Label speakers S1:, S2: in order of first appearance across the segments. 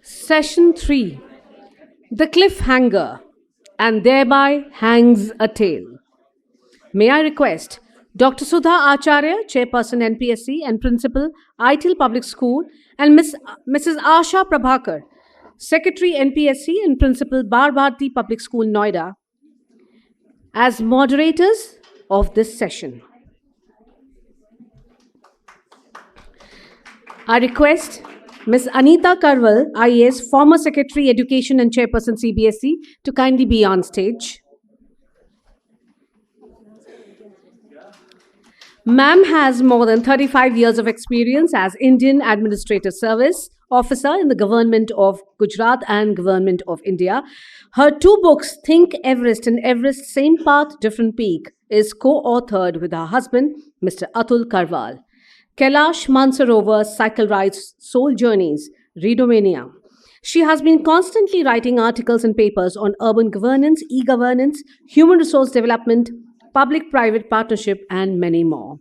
S1: Session 3, The Cliffhanger, and thereby hangs a tale. May I request Dr. Sudha Acharya, Chairperson NPSC and Principal, ITIL Public School, and Mrs. Asha Prabhakar, Secretary NPSC and Principal, Barbati Public School, Noida, as moderators of this session. I request Ms. Anita Karwal, IAS, former Secretary Education and Chairperson CBSE, to kindly be on stage. Ma'am has more than 35 years of experience as Indian Administrative Service Officer in the Government of Gujarat and Government of India. Her two books, Think Everest and Everest Same Path, Different Peak, is co-authored with her husband, Mr. Atul Karwal. Kailash Mansarovar Cycle Rides Soul Journeys, Redomania. She has been constantly writing articles and papers on urban governance, e-governance, human resource development, public-private partnership, and many more.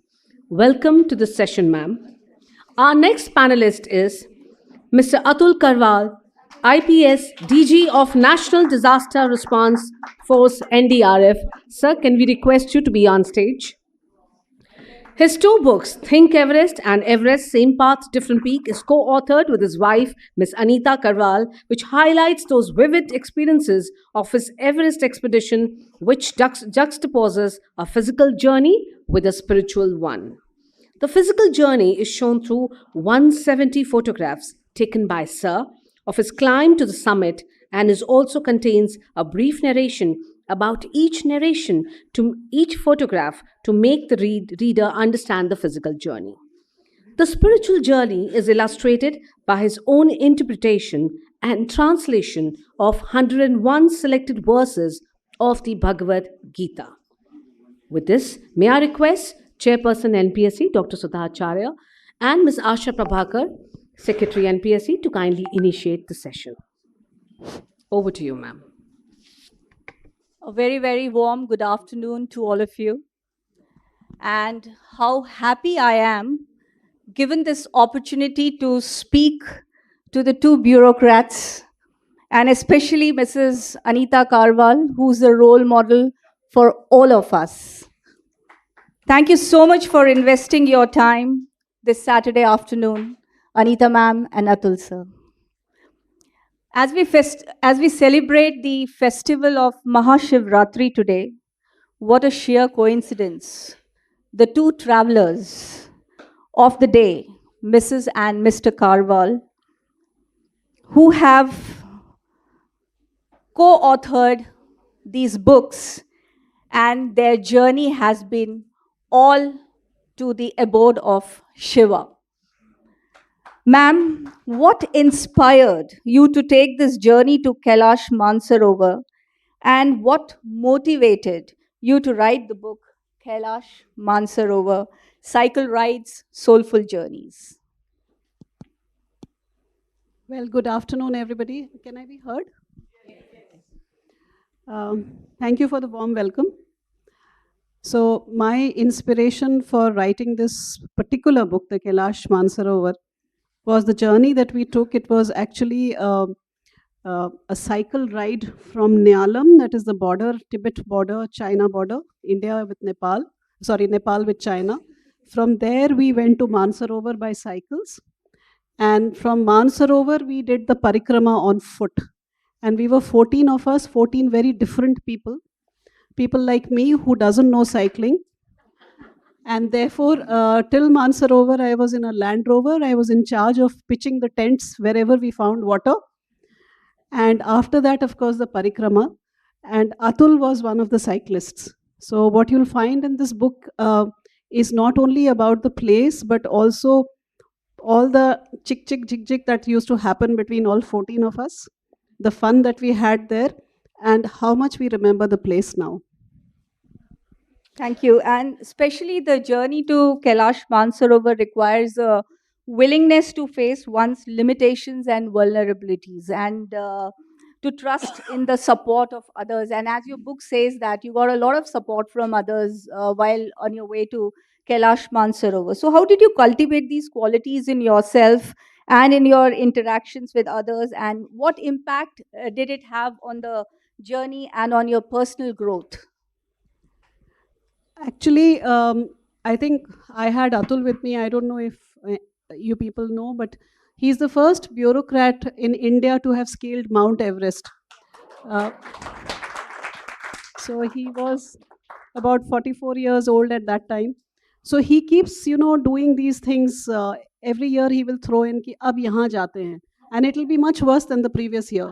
S1: Welcome to the session, ma'am. Our next panelist is Mr. Atul Karwal, IPS DG of National Disaster Response Force NDRF. Sir, can we request you to be on stage? His two books, Think Everest and Everest Same Path, Different Peak, is co-authored with his wife, Ms. Anita Karwal, which highlights those vivid experiences of his Everest expedition, which juxtaposes a physical journey with a spiritual one. The physical journey is shown through 170 photographs taken by Sir of his climb to the summit, and is also contains a brief narration about each photograph to make the reader understand the physical journey. The spiritual journey is illustrated by his own interpretation and translation of 101 selected verses of the Bhagavad Gita. With this, may I request Chairperson NPSC, Dr. Sudha Acharya, and Ms. Asha Prabhakar, Secretary NPSC, to kindly initiate the session. Over to you, ma'am.
S2: A very, very warm good afternoon to all of you. And how happy I am given this opportunity to speak to the two bureaucrats, and especially Mrs. Anita Karwal, who's a role model for all of us. Thank you so much for investing your time this Saturday afternoon, Anita ma'am and Atul sir. As we celebrate the festival of Mahashivratri today, what a sheer coincidence. The two travelers of the day, Mrs. and Mr. Karwal, who have co-authored these books, and their journey has been all to the abode of Shiva. Ma'am, what inspired you to take this journey to Kailash Mansarovar, and what motivated you to write the book Kailash Mansarovar, Cycle Rides, Soulful Journeys?
S3: Well, good afternoon, everybody. Can I be heard? Thank you for the warm welcome. So my inspiration for writing this particular book, the Kailash Mansarovar, was the journey that we took. It was actually a cycle ride from Neelam, that is the border, Tibet border, China border, India with Nepal, Nepal with China. From there, we went to Mansarovar by cycles. And from Mansarovar, we did the parikrama on foot. And we were 14 of us, 14 very different people. People like me who doesn't know cycling. And therefore, till Mansarovar, I was in a Land Rover. I was in charge of pitching the tents wherever we found water. And after that, of course, the parikrama. And Atul was one of the cyclists. So what you'll find in this book is not only about the place, but also all the chick jig jig that used to happen between all 14 of us, the fun that we had there, and how much we remember the place now.
S2: Thank you. And especially the journey to Kailash Mansarovar requires a willingness to face one's limitations and vulnerabilities, and to trust in the support of others. And as your book says, that you got a lot of support from others while on your way to Kailash Mansarovar. So how did you cultivate these qualities in yourself, and in your interactions with others, and what impact did it have on the journey and on your personal growth?
S3: Actually, I think I had Atul with me. I don't know if you people know, but he's the first bureaucrat in India to have scaled Mount Everest. Uh, so he was about 44 years old at that time. So he keeps, doing these things. Every year he will throw in कि अब यहाँ जाते हैं, and it will be much worse than the previous year.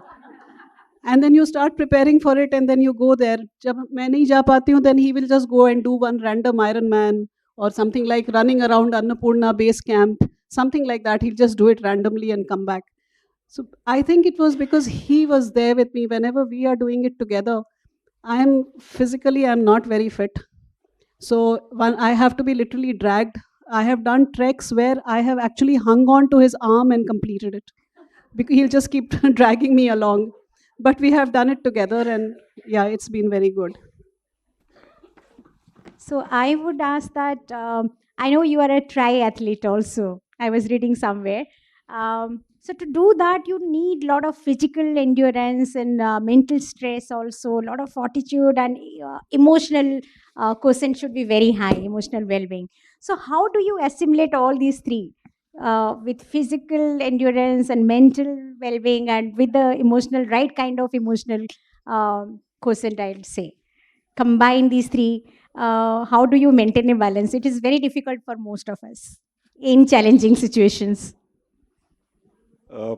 S3: And then you start preparing for it, and then you go there. जब मैं नहीं जा पाती हूँ, then he will just go and do one random Ironman or something like running around Annapurna base camp, something like that. He'll just do it randomly and come back. So I think it was because he was there with me whenever we are doing it together. I'm not very fit. So when I have to be literally dragged, I have done treks where I have actually hung on to his arm and completed it, because he'll just keep dragging me along. But we have done it together, and yeah, it's been very good.
S4: So I would ask that I know you are a triathlete also. I was reading somewhere. So to do that, you need a lot of physical endurance and mental stress also. A lot of fortitude and emotional quotient should be very high. Emotional well-being. So how do you assimilate all these three? With physical endurance and mental well-being, and with the emotional, right kind of emotional quotient, I'll say. Combine these three, how do you maintain a balance? It is very difficult for most of us in challenging situations.
S5: Uh,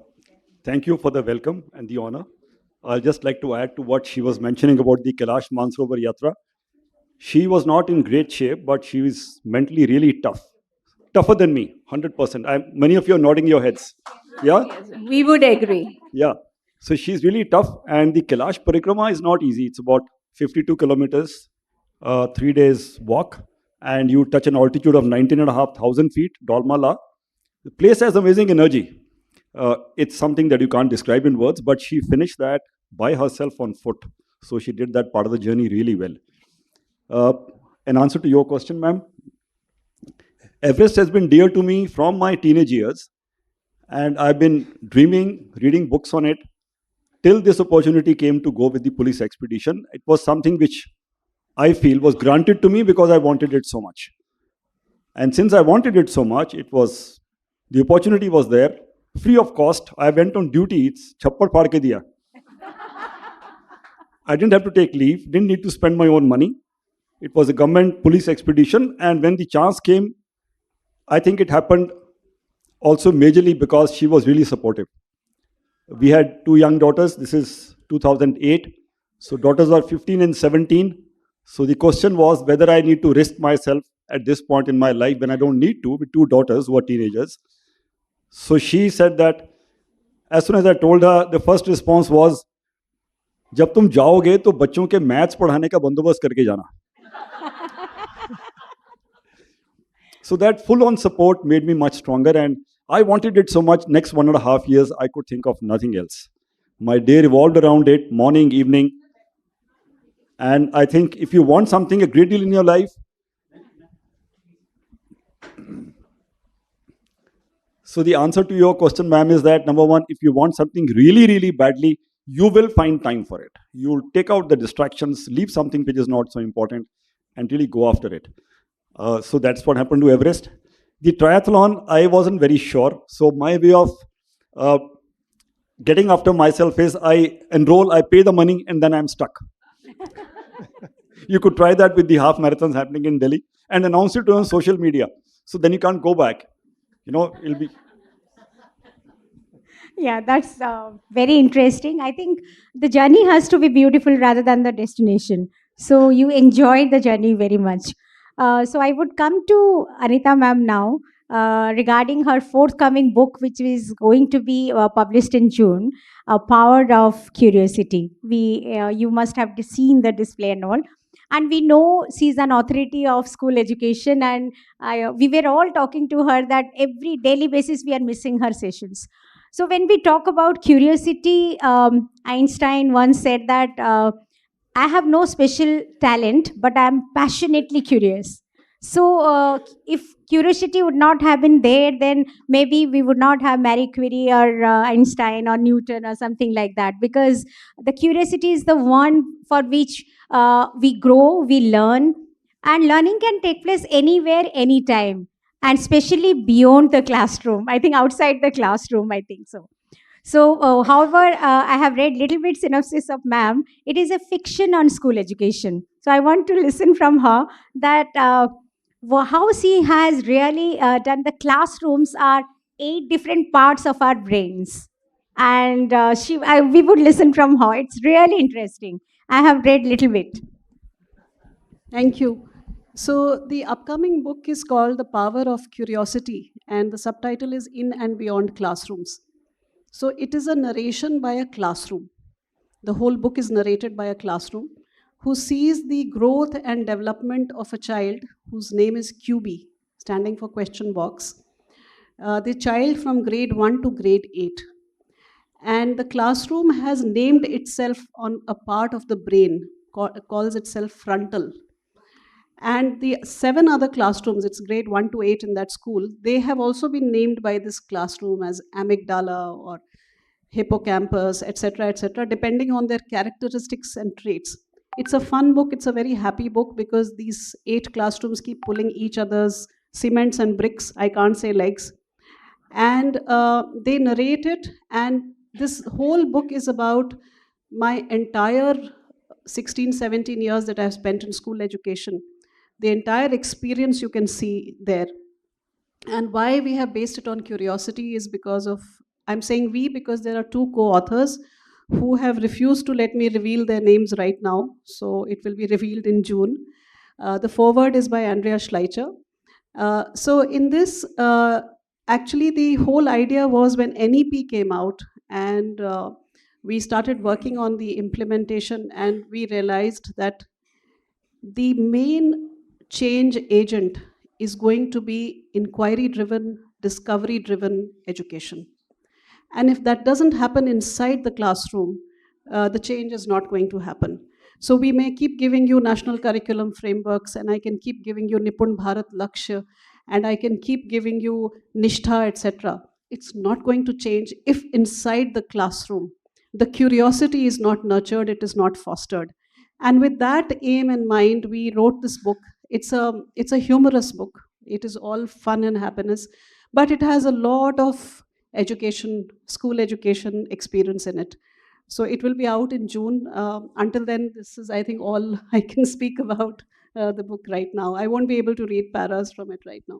S5: Thank you for the welcome and the honor. I'll just like to add to what she was mentioning about the Kailash Mansarovar Yatra. She was not in great shape, but she was mentally really tough. Tougher than me, 100%. Many of you are nodding your heads. Yeah?
S2: We would agree.
S5: Yeah. So she's really tough. And the Kailash Parikrama is not easy. It's about 52 kilometers, 3 days walk, and you touch an altitude of 19,500 feet, Dolmala. The place has amazing energy. It's something that you can't describe in words, but she finished that by herself on foot. So she did that part of the journey really well. In answer to your question, ma'am, Everest has been dear to me from my teenage years, and I've been dreaming, reading books on it, till this opportunity came to go with the police expedition. It was something which I feel was granted to me because I wanted it so much. And since I wanted it so much, the opportunity was there, free of cost. I went on duty. It's chappad paad ke diya. I didn't have to take leave, didn't need to spend my own money. It was a government police expedition, and when the chance came, I think it happened also majorly because she was really supportive. We had two young daughters. This is 2008. So daughters are 15 and 17. So the question was whether I need to risk myself at this point in my life when I don't need to, with two daughters who are teenagers. So she said that as soon as I told her, the first response was, जब तुम जाओगे तो बच्चों के maths पढ़ाने का बंदोबस्त करके जाना. So that full-on support made me much stronger, and I wanted it so much. Next 1.5 years, I could think of nothing else. My day revolved around it, morning, evening. And I think if you want something a great deal in your life, so the answer to your question, ma'am, is that number one, if you want something really, really badly, you will find time for it. You'll take out the distractions, leave something which is not so important, and really go after it. So that's what happened to Everest. The triathlon, I wasn't very sure. So my way of getting after myself is I enroll, I pay the money, and then I'm stuck. You could try that with the half marathons happening in Delhi and announce it on social media. So then you can't go back. It'll be.
S4: Yeah, that's very interesting. I think the journey has to be beautiful rather than the destination. So you enjoyed the journey very much. So I would come to Anita ma'am now regarding her forthcoming book, which is going to be published in June, Power of Curiosity. You must have seen the display and all. And we know she's an authority of school education, and we were all talking to her that every daily basis we are missing her sessions. So when we talk about curiosity, Einstein once said that I have no special talent, but I am passionately curious. So, if curiosity would not have been there, then maybe we would not have Marie Curie or Einstein or Newton or something like that. Because the curiosity is the one for which we grow, we learn, and learning can take place anywhere, anytime, and especially beyond the classroom. I think outside the classroom, I think so. So, however, I have read little bit synopsis of ma'am. It is a fiction on school education. So I want to listen from her that how she has really done. The classrooms are 8 different parts of our brains, and we would listen from her. It's really interesting. I have read little bit.
S3: Thank you. So, the upcoming book is called The Power of Curiosity, and the subtitle is In and Beyond Classrooms. So, it is a narration by a classroom. The whole book is narrated by a classroom who sees the growth and development of a child whose name is QB, standing for question box. The child from grade 1 to grade 8. And the classroom has named itself on a part of the brain, calls itself frontal. And the 7 other classrooms, it's grade 1 to 8 in that school, they have also been named by this classroom as amygdala or hippocampus, etc., depending on their characteristics and traits. It's a fun book, it's a very happy book because these 8 classrooms keep pulling each other's cements and bricks, I can't say legs. And they narrate it, and this whole book is about my entire 16, 17 years that I've spent in school education. The entire experience you can see there. And why we have based it on curiosity is because of, I'm saying we because there are 2 co-authors who have refused to let me reveal their names right now. So it will be revealed in June. The foreword is by Andrea Schleicher. So in this, actually the whole idea was when NEP came out and we started working on the implementation, and we realized that the main change agent is going to be inquiry driven, discovery driven education. And if that doesn't happen inside the classroom, the change is not going to happen. So we may keep giving you national curriculum frameworks, and I can keep giving you Nipun Bharat Lakshya, and I can keep giving you Nishtha, etc. It's not going to change if inside the classroom the curiosity is not nurtured, it is not fostered. And with that aim in mind, we wrote this book. It's a humorous book. It is all fun and happiness, but it has a lot of education, school education experience in it. So it will be out in June. Until then, this is, I think, all I can speak about the book right now. I won't be able to read paras from it right now.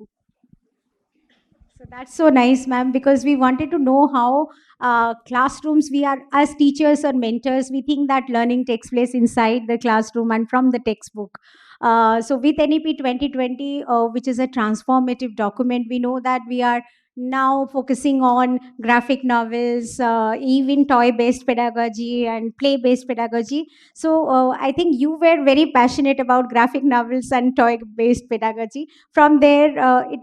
S4: So that's so nice, ma'am, because we wanted to know how classrooms, we are, as teachers or mentors, we think that learning takes place inside the classroom and from the textbook. So with NEP 2020, which is a transformative document, we know that we are now focusing on graphic novels, even toy-based pedagogy and play-based pedagogy. So I think you were very passionate about graphic novels and toy-based pedagogy. From there,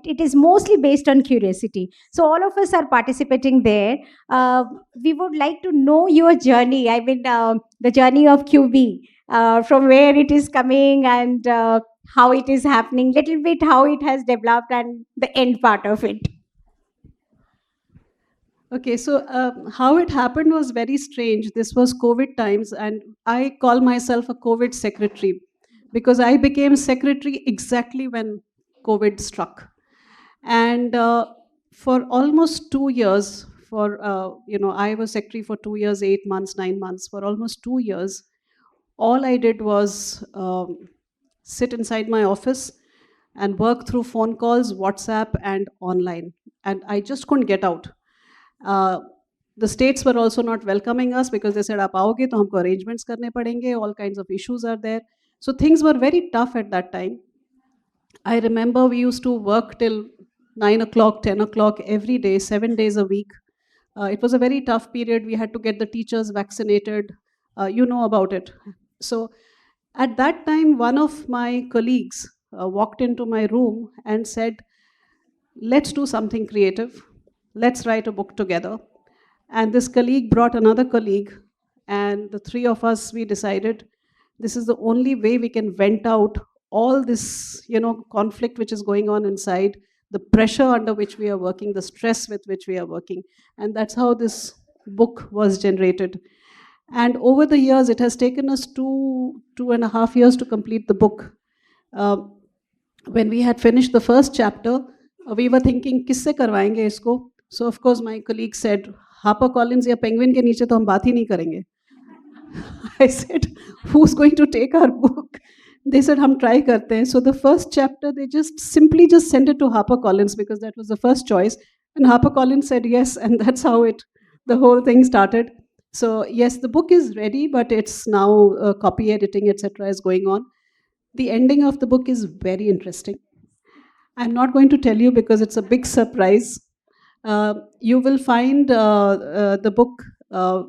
S4: it is mostly based on curiosity. So all of us are participating there. We would like to know your journey. I mean, the journey of QB, from where it is coming and how it is happening, little bit how it has developed and the end part of it.
S3: Okay, so how it happened was very strange. This was COVID times, and I call myself a COVID secretary because I became secretary exactly when COVID struck. And for almost 2 years, I was secretary for 2 years, 8 months, 9 months. For almost 2 years, all I did was sit inside my office and work through phone calls, WhatsApp, and online. And I just couldn't get out. The states were also not welcoming us because they said, "Aap आओगे तो हमको arrangements करने पड़ेंगे." All kinds of issues are there. So things were very tough at that time. I remember we used to work till 9 o'clock, 10 o'clock every day, 7 days a week. It was a very tough period. We had to get the teachers vaccinated. You know about it. So at that time, one of my colleagues walked into my room and said, "Let's do something creative. Let's write a book together." And this colleague brought another colleague, and the 3 of us, we decided this is the only way we can vent out all this, conflict which is going on inside, the pressure under which we are working, the stress with which we are working. And that's how this book was generated. And over the years, it has taken us 2.5 years to complete the book. When we had finished the first chapter, we were thinking, किससे करवाएंगे इसको? So of course my colleague said, HarperCollins या Penguin के नीचे तो हम बात ही नहीं करेंगे. I said, who's going to take our book? They said, हम try करते हैं. So the first chapter, they just simply sent it to HarperCollins because that was the first choice. And HarperCollins said yes, and that's how the whole thing started. So yes, the book is ready, but it's now copy editing, etc. is going on. The ending of the book is very interesting. I'm not going to tell you because it's a big surprise. You will find the book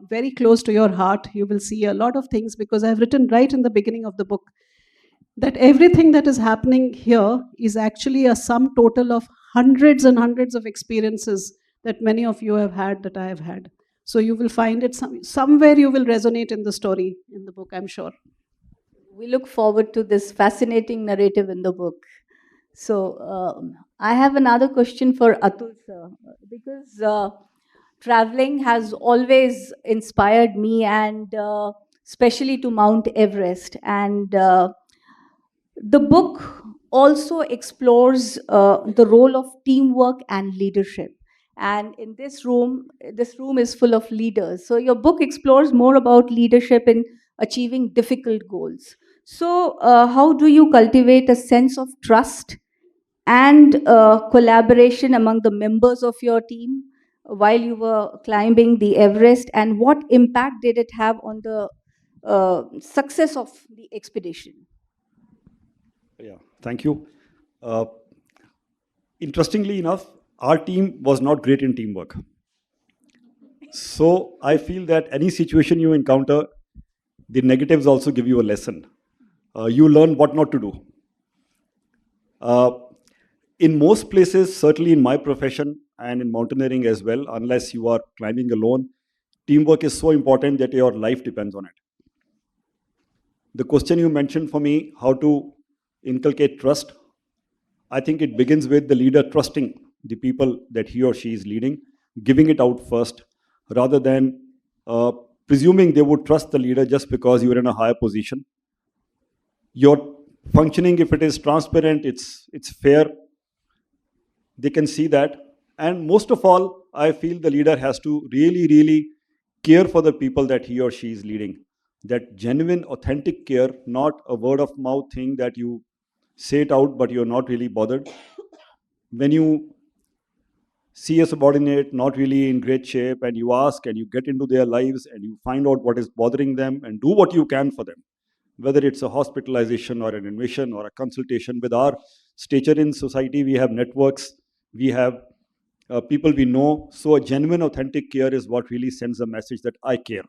S3: very close to your heart. You will see a lot of things because I've written right in the beginning of the book that everything that is happening here is actually a sum total of hundreds and hundreds of experiences that many of you have had, that I have had. So you will find it somewhere you will resonate in the story, in the book, I'm sure.
S2: We look forward to this fascinating narrative in the book. So I have another question for Atul sir, because traveling has always inspired me, and especially to Mount Everest. And the book also explores the role of teamwork and leadership. And in this room is full of leaders. So your book explores more about leadership in achieving difficult goals. So how do you cultivate a sense of trust and collaboration among the members of your team while you were climbing the Everest? And what impact did it have on the success of the expedition?
S5: Yeah, thank you. Interestingly enough, our team was not great in teamwork. So I feel that any situation you encounter, the negatives also give you a lesson. You learn what not to do. In most places, certainly in my profession and in mountaineering as well, unless you are climbing alone, teamwork is so important that your life depends on it. The question you mentioned for me, how to inculcate trust, I think it begins with the leader trusting the people that he or she is leading, giving it out first, rather than presuming they would trust the leader just because you are in a higher position. Your functioning, if it is transparent, it's fair, they can see that. And most of all, I feel the leader has to really, really care for the people that he or she is leading. That genuine, authentic care, not a word of mouth thing that you say it out, but you're not really bothered. When you see a subordinate not really in great shape and you ask and you get into their lives and you find out what is bothering them and do what you can for them, whether it's a hospitalization or an admission or a consultation. With our stature in society, we have networks, we have people we know. So a genuine, authentic care is what really sends a message that I care.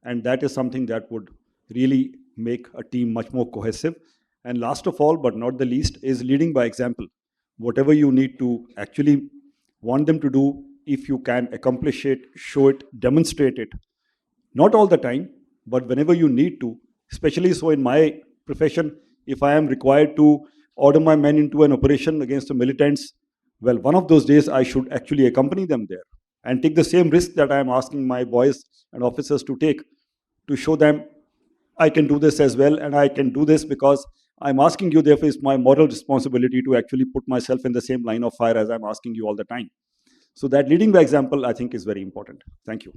S5: And that is something that would really make a team much more cohesive. And last of all, but not the least, is leading by example. Whatever you need to actually want them to do, if you can accomplish it, show it, demonstrate it. Not all the time, but whenever you need to, especially so in my profession, if I am required to order my men into an operation against the militants, well, one of those days I should actually accompany them there and take the same risk that I am asking my boys and officers to take, to show them I can do this as well, and I can do this because I'm asking you, therefore it's my moral responsibility to actually put myself in the same line of fire as I'm asking you all the time. So that leading by example, I think, is very important. Thank you.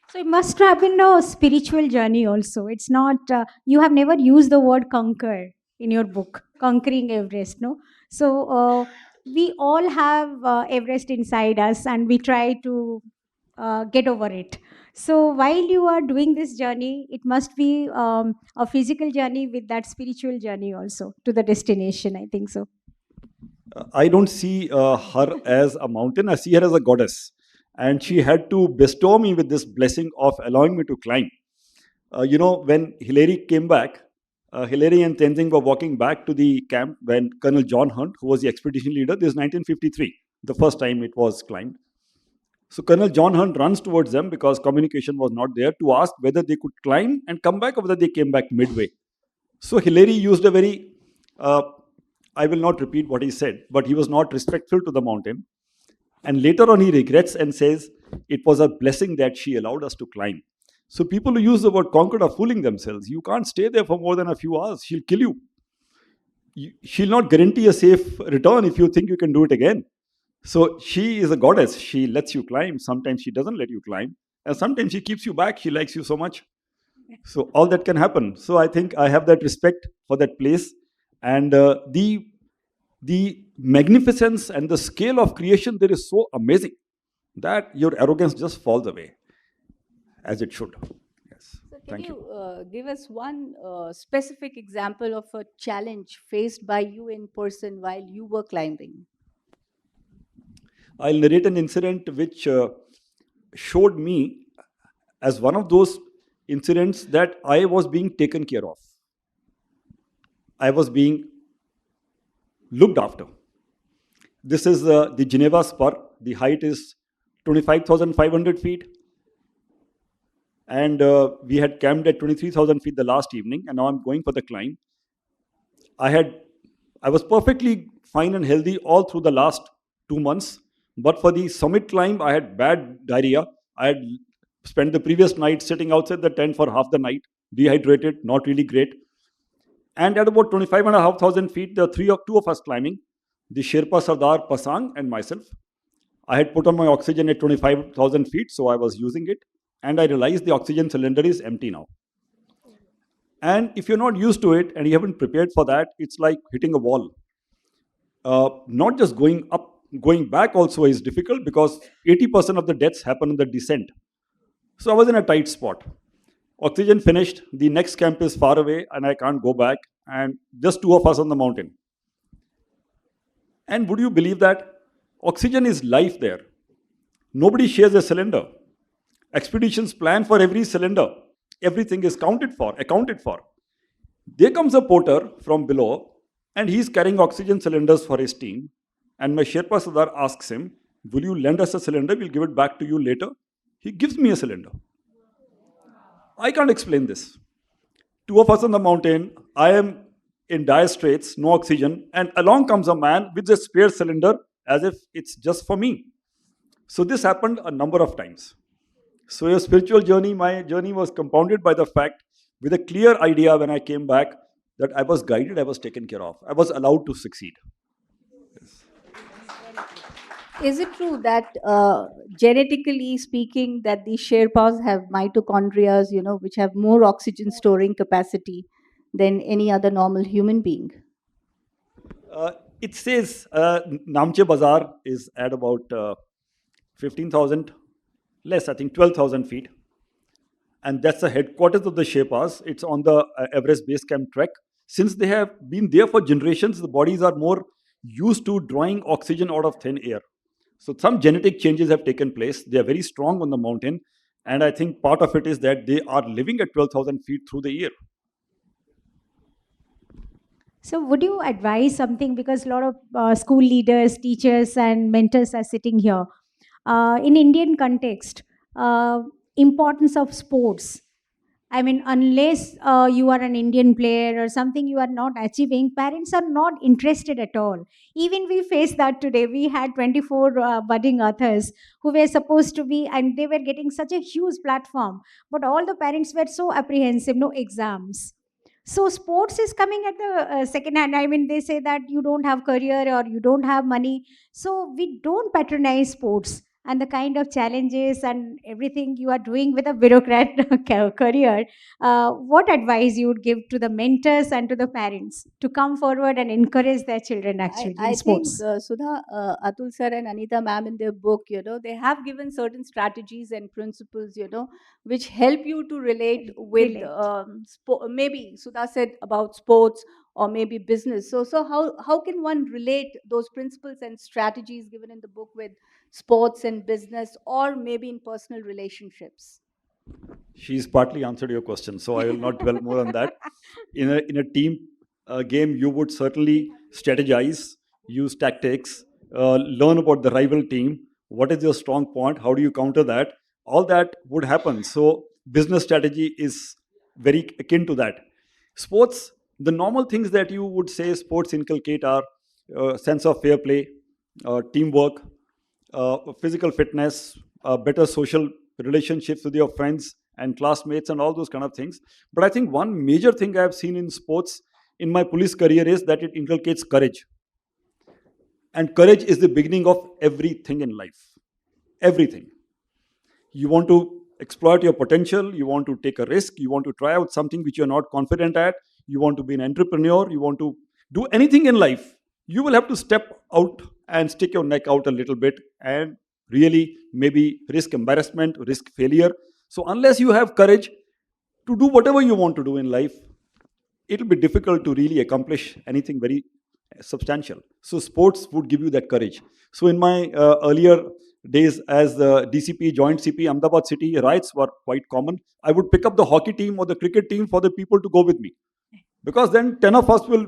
S4: So it must have been a spiritual journey also. It's not, you have never used the word conquer in your book, conquering Everest, no? So we all have Everest inside us and we try to get over it. So while you are doing this journey, it must be a physical journey with that spiritual journey also to the destination, I think so.
S5: I don't see her as a mountain, I see her as a goddess. And she had to bestow me with this blessing of allowing me to climb. When Hillary came back, Hillary and Tenzing were walking back to the camp when Colonel John Hunt, who was the expedition leader, this is 1953, the first time it was climbed. So Colonel John Hunt runs towards them because communication was not there, to ask whether they could climb and come back or whether they came back midway. So Hillary used a very, I will not repeat what he said, but he was not respectful to the mountain. And later on, he regrets and says, it was a blessing that she allowed us to climb. So people who use the word conquered are fooling themselves. You can't stay there for more than a few hours. She'll kill you. She'll not guarantee a safe return if you think you can do it again. So she is a goddess. She lets you climb. Sometimes she doesn't let you climb. And sometimes she keeps you back. She likes you so much. So all that can happen. So I think I have that respect for that place. And the magnificence and the scale of creation there is so amazing that your arrogance just falls away, as it should. Yes.
S2: So can
S5: Thank
S2: you give us one specific example of a challenge faced by you in person while you were climbing?
S5: I'll narrate an incident which showed me as one of those incidents that I was being taken care of. I was being looked after. This is the Geneva Spur. The height is 25,500 feet. And we had camped at 23,000 feet the last evening, and now I'm going for the climb. I was perfectly fine and healthy all through the last 2 months, but for the summit climb, I had bad diarrhea. I had spent the previous night sitting outside the tent for half the night, dehydrated, not really great. And at about 25,500 feet, there are two of us climbing, the Sherpa Sardar Pasang and myself. I had put on my oxygen at 25,000 feet, so I was using it. And I realized the oxygen cylinder is empty now. And if you're not used to it and you haven't prepared for that, it's like hitting a wall. Not just going up, going back also is difficult because 80% of the deaths happen in the descent. So I was in a tight spot. Oxygen finished, the next camp is far away and I can't go back, and just two of us on the mountain. And would you believe that? Oxygen is life there. Nobody shares a cylinder. Expeditions plan for every cylinder. Everything is accounted for. There comes a porter from below and he's carrying oxygen cylinders for his team. And my Sherpa Sardar asks him, will you lend us a cylinder? We'll give it back to you later. He gives me a cylinder. I can't explain this. Two of us on the mountain, I am in dire straits, no oxygen, and along comes a man with a spare cylinder as if it's just for me. So this happened a number of times. So your spiritual journey, my journey was compounded by the fact, with a clear idea when I came back, that I was guided, I was taken care of. I was allowed to succeed. Yes.
S2: Is it true that genetically speaking, that the Sherpas have mitochondria, which have more oxygen storing capacity than any other normal human being?
S5: It says Namche Bazaar is at about 15,000, less, I think 12,000 feet. And that's the headquarters of the Sherpas. It's on the Everest Base Camp trek. Since they have been there for generations, the bodies are more used to drawing oxygen out of thin air. So some genetic changes have taken place. They are very strong on the mountain. And I think part of it is that they are living at 12,000 feet through the year.
S4: So, would you advise something, because a lot of school leaders, teachers, and mentors are sitting here in Indian context, importance of sports? I mean, unless you are an Indian player or something you are not achieving, parents are not interested at all. Even we face that today. We had 24 budding authors who were supposed to be, and they were getting such a huge platform, but all the parents were so apprehensive, no exams. So sports is coming at the second hand. I mean, they say that you don't have career or you don't have money. So we don't patronize sports, and the kind of challenges and everything you are doing with a bureaucrat career. What advice you would give to the mentors and to the parents to come forward and encourage their children actually
S2: I
S4: in
S2: think
S4: sports?
S2: Sudha, Atul sir and Anita ma'am in their book, they have given certain strategies and principles, which help you to relate with
S4: Relate.
S2: maybe Sudha said about sports or maybe business. So how can one relate those principles and strategies given in the book with sports and business, or maybe in personal relationships?
S5: She's partly answered your question, so I will not dwell more on that. In a team game, you would certainly strategize, use tactics, learn about the rival team. What is your strong point? How do you counter that? All that would happen. So business strategy is very akin to that. Sports, The normal things that you would say sports inculcate are sense of fair play, teamwork, physical fitness, better social relationships with your friends and classmates, and all those kind of things. But I think one major thing I've seen in sports in my police career is that it inculcates courage. And courage is the beginning of everything in life. Everything. You want to exploit your potential, you want to take a risk, you want to try out something which you're not confident at, you want to be an entrepreneur, you want to do anything in life, you will have to step out and stick your neck out a little bit and really maybe risk embarrassment, risk failure. So, unless you have courage to do whatever you want to do in life, it'll be difficult to really accomplish anything very substantial. So sports would give you that courage. So in my earlier days as the DCP, Joint CP, Ahmedabad City, riots were quite common. I would pick up the hockey team or the cricket team for the people to go with me, because then 10 of us will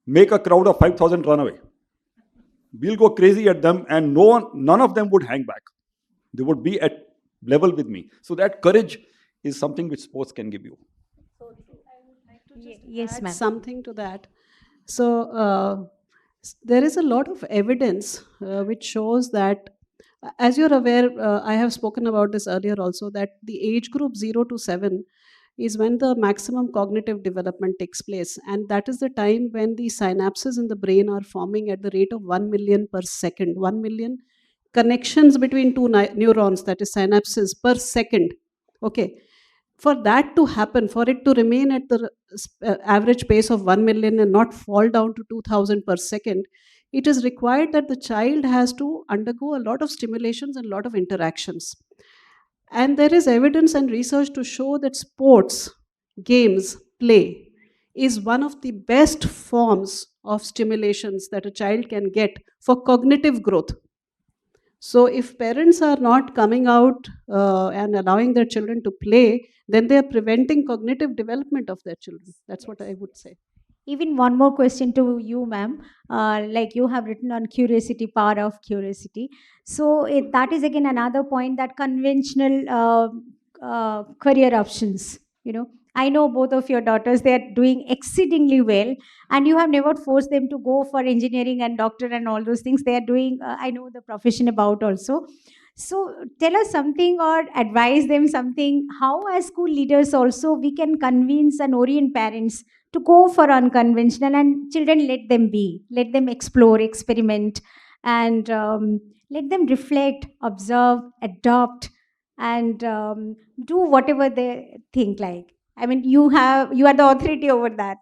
S5: make a crowd of 5,000 run away. We'll go crazy at them, and none of them would hang back. They would be at level with me. So that courage is something which sports can give you.
S4: Yes,
S3: Add
S4: ma'am.
S3: something to that. So there is a lot of evidence which shows that, as you're aware, I have spoken about this earlier also, that the age group 0 to 7 is when the maximum cognitive development takes place, and that is the time when the synapses in the brain are forming at the rate of 1 million per second. 1 million connections between two neurons, that is synapses, per second. Okay, for that to happen, for it to remain at the average pace of 1 million and not fall down to 2000 per second, it is required that the child has to undergo a lot of stimulations and a lot of interactions. And there is evidence and research to show that sports, games, play is one of the best forms of stimulations that a child can get for cognitive growth. So, if parents are not coming out and allowing their children to play, then they are preventing cognitive development of their children. That's what I would say.
S4: Even one more question to you, ma'am. Like you have written on curiosity, power of curiosity. So that is again another point, that conventional career options. I know both of your daughters; they are doing exceedingly well, and you have never forced them to go for engineering and doctor and all those things. They are doing. I know the profession about also. So tell us something or advise them something. How, as school leaders, also we can convince and orient parents to go for unconventional, and children let them explore, experiment, and let them reflect, observe, adopt, and do whatever they think like. I mean, you are the authority over that.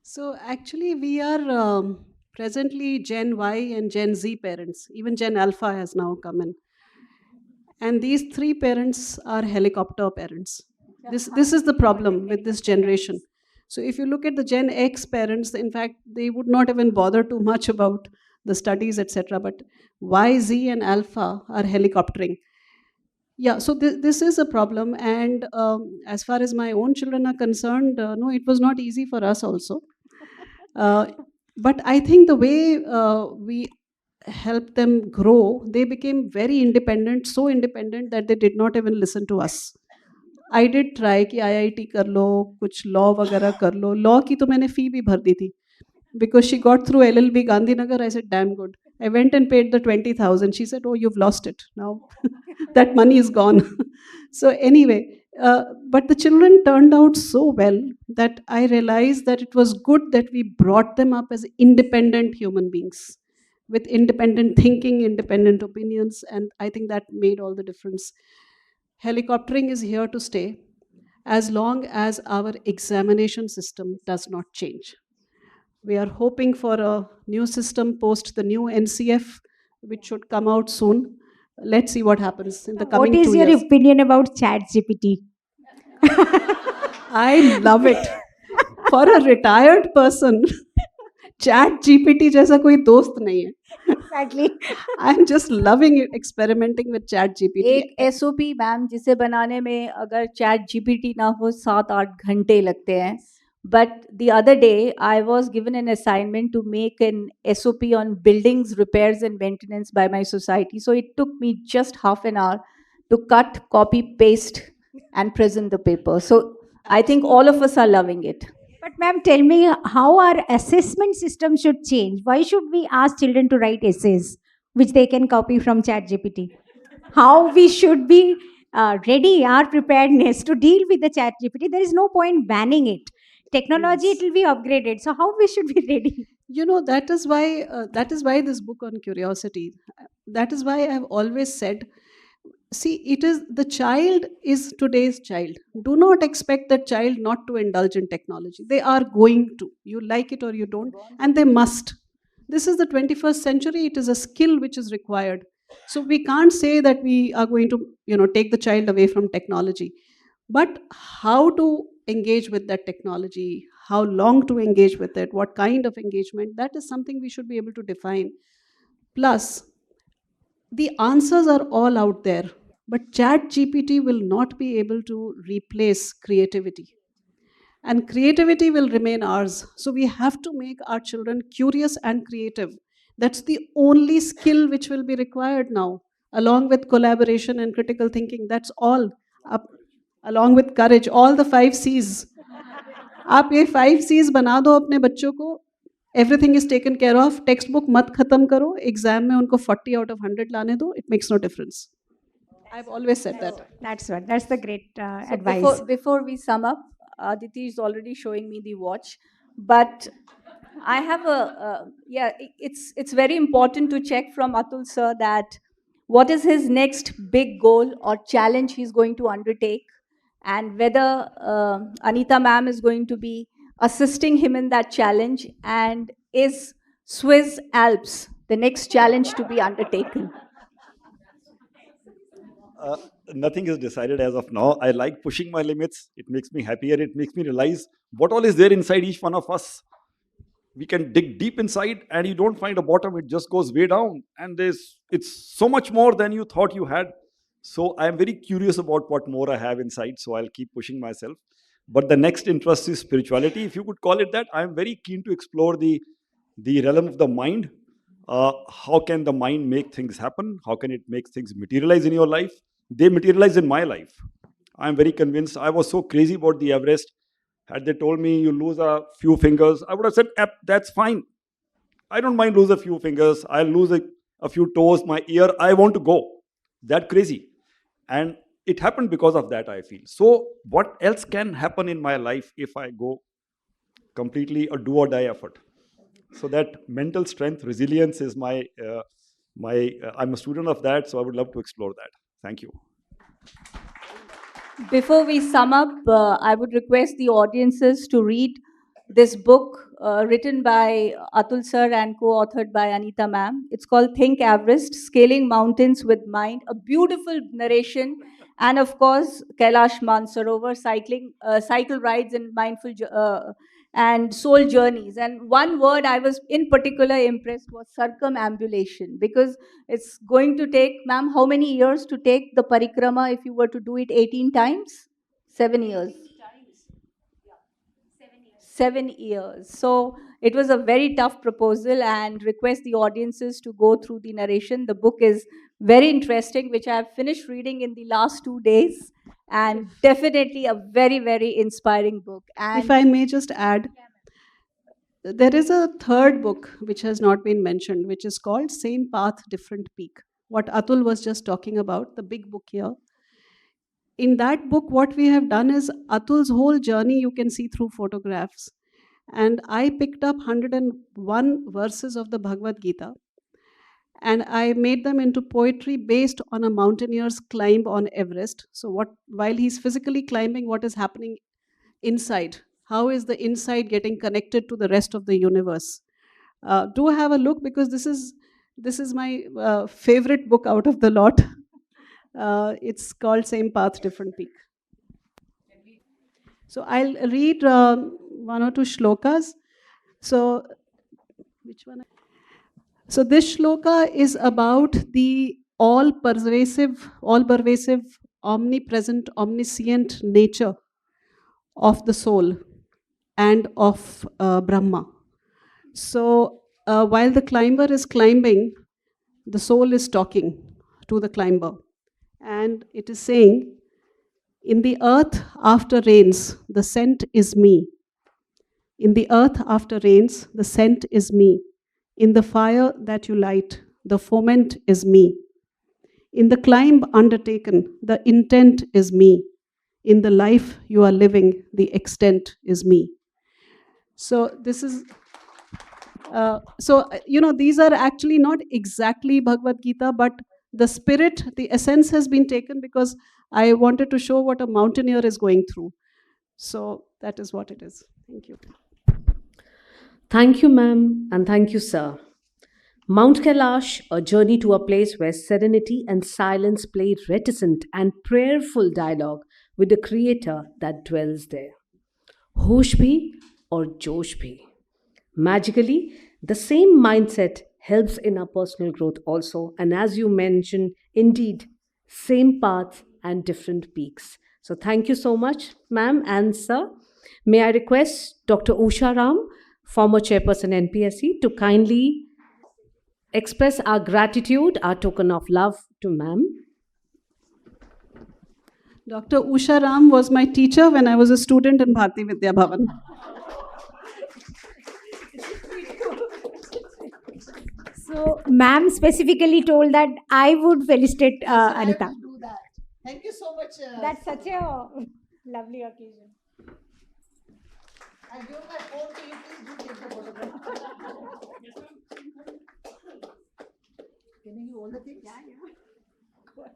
S3: So, actually, we are presently Gen Y and Gen Z parents. Even Gen Alpha has now come in. And these three parents are helicopter parents. This is the problem with this generation. So if you look at the Gen X parents, in fact, they would not even bother too much about the studies, etc. But Y, Z, and Alpha are helicoptering. Yeah, so this is a problem. And as far as my own children are concerned, no, it was not easy for us also. But I think the way we helped them grow, they became very independent, so independent that they did not even listen to us. I did try कि IIT कर लो, कुछ law वगैरह कर लो. Law की तो मैंने fee भी भर दी थी. Because she got through LLB Gandhinagar, I said, damn good. I went and paid the 20,000. She said, oh, you've lost it. Now that money is gone. So anyway, but the children turned out so well that I realized that it was good that we brought them up as independent human beings with independent thinking, independent opinions, and I think that made all the difference. Helicoptering is here to stay as long as our examination system does not change. We are hoping for a new system post the new NCF, which should come out soon. Let's see what happens in the coming 2 years.
S4: What is your opinion about Chat GPT?
S3: I love it. For a retired person, Chat GPT जैसा कोई दोस्त नहीं है.
S4: Exactly.
S3: I'm just loving it, experimenting with Chat GPT.
S2: एक SOP ma'am जिसे बनाने में अगर चैट GPT ना हो 7-8 घंटे लगते हैं. But the other day, I was given an assignment to make an SOP on buildings, repairs, and maintenance by my society. So it took me just half an hour to cut, copy, paste, and present the paper. So I think all of us are loving it.
S4: But ma'am, tell me how our assessment system should change. Why should we ask children to write essays, which they can copy from ChatGPT? How we should be ready, our preparedness to deal with the ChatGPT. There is no point banning it. Technology, it
S3: Yes.
S4: will be upgraded. So how we should be ready?
S3: You know, that is why this book on curiosity, that is why I've always said, see, it is the child is today's child. Do not expect that child not to indulge in technology. They are going to, you like it or you don't, and they must. This is the 21st century. It is a skill which is required. So we can't say that we are going to, take the child away from technology. But how to engage with that technology, how long to engage with it, what kind of engagement, that is something we should be able to define. Plus, the answers are all out there, but chat gpt will not be able to replace creativity, and creativity will remain ours. So we have to make our children curious and creative. That's the only skill which will be required now, along with collaboration and critical thinking. That's all. Up, along with courage, all the 5 C's. आप ये 5 C's बना दो अपने बच्चों को, everything is taken care of. Text book मत खत्म करो, एग्जाम में उनको 40 out of 100 लाने दो. It makes no difference. I've always said that.
S4: That's what. That's the great
S2: So
S4: advice.
S2: before we sum up, Aditi is already showing me the watch, but I have yeah. It's very important to check from Atul sir that what is his next big goal or challenge he's going to undertake, and whether Anita ma'am is going to be assisting him in that challenge, and is Swiss Alps the next challenge to be undertaken?
S5: Uh, Nothing is decided as of now. I like pushing my limits. It makes me happier. It makes me realize what all is there inside each one of us. We can dig deep inside and you don't find a bottom. It just goes way down. And it's so much more than you thought you had. So I'm very curious about what more I have inside. So I'll keep pushing myself. But the next interest is spirituality, if you could call it that. I'm very keen to explore the realm of the mind. How can the mind make things happen? How can it make things materialize in your life? They materialize in my life. I'm very convinced. I was so crazy about the Everest. Had they told me you lose a few fingers, I would have said, that's fine. I don't mind lose a few fingers. I'll lose a few toes, my ear. I want to go. That crazy. And it happened because of that, I feel. So what else can happen in my life if I go completely a do or die effort? So that mental strength, resilience is I'm a student of that, so I would love to explore that. Thank you.
S2: Before we sum up, I would request the audiences to read this book written by Atul sir and co-authored by Anita ma'am. It's called Think Everest, Scaling Mountains with Mind, a beautiful narration, and of course, Kailash Mansarovar, cycle rides and mindful and soul journeys. And one word I was in particular impressed was circumambulation, because it's going to take, ma'am, how many years to take the parikrama if you were to do it 18 times? 7 years. 7 years. So it was a very tough proposal, and request the audiences to go through the narration. The book is very interesting, which I have finished reading in the last 2 days, and definitely a very, very inspiring book. And
S3: If I may just add, there is a third book which has not been mentioned, which is called Same Path, Different Peak. What Atul was just talking about, the big book here. In that book, what we have done is Atul's whole journey you can see through photographs. And I picked up 101 verses of the Bhagavad Gita, and I made them into poetry based on a mountaineer's climb on Everest. So while he's physically climbing, what is happening inside? How is the inside getting connected to the rest of the universe? Do have a look, because this is my favorite book out of the lot. It's called Same Path, Different Peak. So I'll read one or two shlokas. So which one? So this shloka is about the all-pervasive, omnipresent, omniscient nature of the soul and of Brahma. So while the climber is climbing, the soul is talking to the climber. And it is saying, in the earth after rains, the scent is me. In the earth after rains, the scent is me. In the fire that you light, the foment is me. In the climb undertaken, the intent is me. In the life you are living, the extent is me. So this is these are actually not exactly Bhagavad Gita, but the spirit, the essence has been taken because I wanted to show what a mountaineer is going through. So that is what it is. Thank you.
S1: Thank you, ma'am, and thank you, sir. Mount Kailash, a journey to a place where serenity and silence play reticent and prayerful dialogue with the Creator that dwells there. Hosh bhi or Josh bhi. Magically, the same mindset helps in our personal growth also. And as you mentioned, indeed, same path and different peaks. So thank you so much, ma'am and sir. May I request Dr. Usha Ram, former chairperson NPSC, to kindly express our gratitude, our token of love to ma'am.
S3: Dr. Usha Ram was my teacher when I was a student in Bharati Vidya Bhavan.
S4: So, ma'am specifically told that I would felicitate Anita.
S6: do that. Thank you so much.
S4: That's such a lovely occasion.
S6: I give my phone to you. Please do take the photograph. Can you give all the things? Yeah.
S4: Go ahead.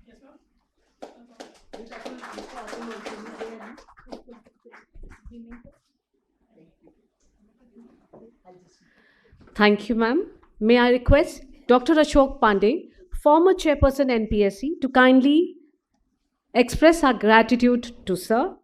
S6: Yes, ma'am.
S1: Thank you, ma'am. May I request Dr. Ashok Pandey, former chairperson NPSC, to kindly express our gratitude to sir.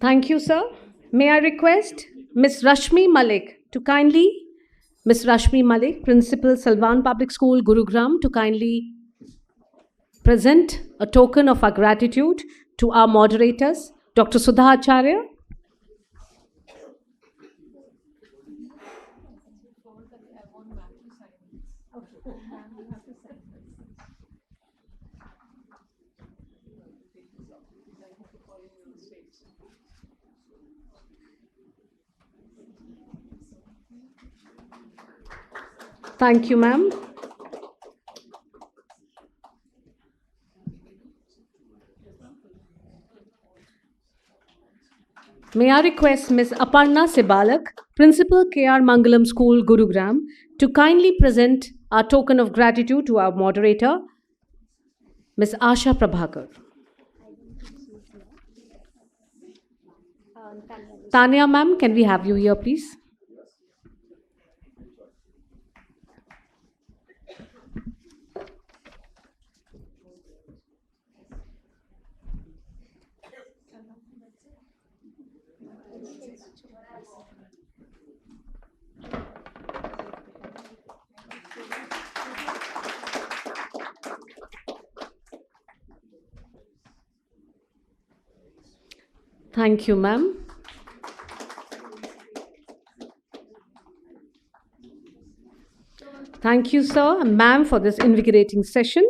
S1: Thank you, sir. May I request Ms. Rashmi Malik to kindly, Ms. Rashmi Malik, Principal Salvan Public School, Gurugram, to kindly present a token of our gratitude to our moderators, Dr. Sudha Acharya. Thank you, ma'am. May I request Ms. Aparna Sibalak, Principal KR Mangalam School, Gurugram, to kindly present our token of gratitude to our moderator, Ms. Asha Prabhakar. Tanya, ma'am, can we have you here, please? Thank you, ma'am. Thank you, sir and ma'am, for this invigorating session.